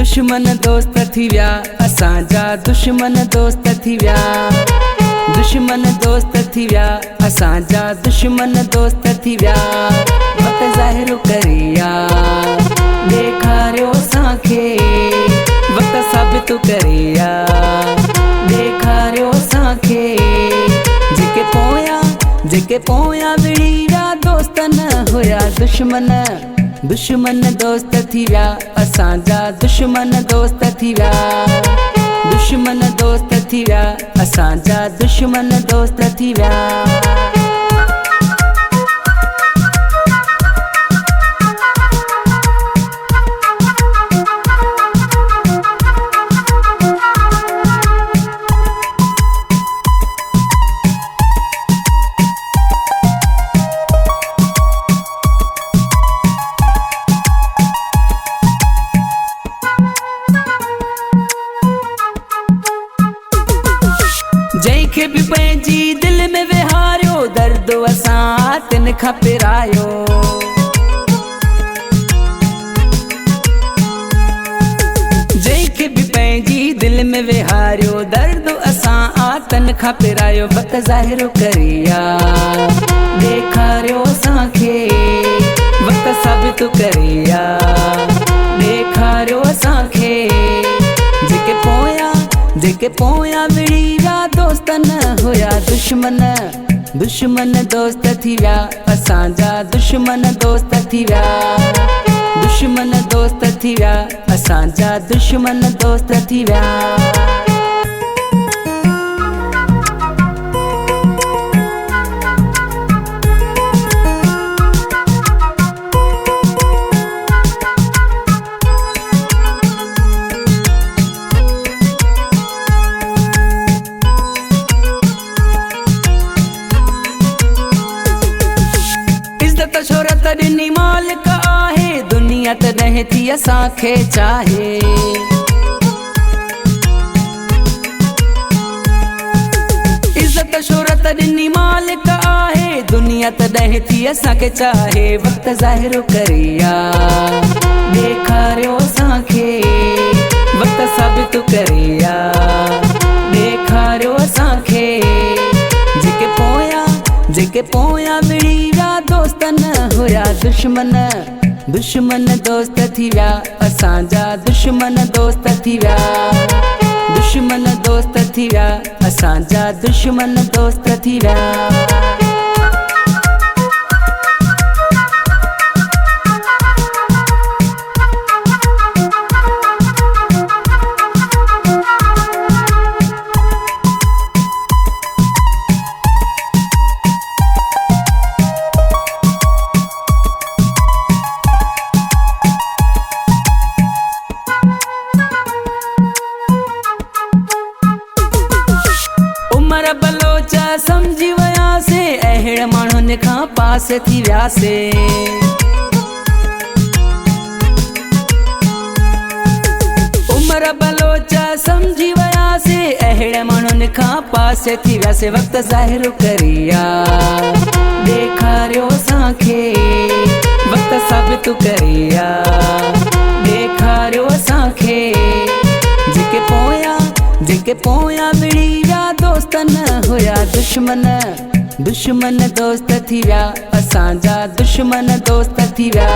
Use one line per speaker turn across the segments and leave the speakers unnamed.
दुश्मन दोस्त थी विया असांजा दुश्मन दोस्त थी विया दुश्मन दोस्त थी विया असांजा दुश्मन दोस्त थी विया वक्त ज़ाहिर करिया ॾेखारियो असांखे वक्त साबित करिया ॾेखारियो असांखे जेके पोयां विड़ी विया दोस्त न हुया दुश्मन दोस्त थी विया असांजा दुश्मन दोस्त थी विया दुश्मन दोस्त थी विया असांजा दुश्मन दोस्त थी विया जंहिंखे बि पंहिंजी दिलि में विहारियो दर्द असां तिन खां पिरायो जंहिंखे बि पंहिंजी दिलि में विहारियो दर्द असां आतन खां पिरायो वक्त ज़ाहिर करिया ॾेखारियो असांखे वक्त साबित करिया ॾेखारियो असांखे जेके पोयां विड़ी विया दोस्त न हुया दुश्मन दोस्त थी विया असांजा दुश्मन दोस्त थी विया दुश्मन दोस्त थी विया असांजा दुश्मन दोस्त थी विया शोहरत ॾिनी मालिक आहे दुनिया तॾहिं थी असांखे चाहे इज़त शोहरत ॾिनी मालिक आहे दुनिया तॾहिं थी असांखे चाहे वक्त ज़ाहिर करिया ॾेखारियो असांखे वक्त साबित करिया ॾेखारियो असांखे जेके पोयां विड़ी विया दोस्त न हुया दुश्मन दोस्त थी विया असांजा दुश्मन दोस्त थी विया दुश्मन दोस्त थी विया असांजा दुश्मन दोस्त थी विया उमर बलोच समझी वियासीं अहिड़े माण्हुनि खां पास थी वियासीं उमर बलोच समझी वियासीं अहिड़े माण्हुनि खां पास थी वियासीं वक्त ज़ाहिर करिया ॾेखारियो असांखे वक्त साबित करिया ॾेखारियो असांखे जेके पोयां विड़ी विया दोस्त न हुया दुश्मन दोस्त थी विया असांजा दुश्मन दोस्त थी विया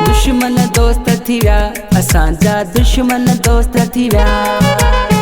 दुश्मन दोस्त थी विया असांजा दुश्मन दोस्त थी विया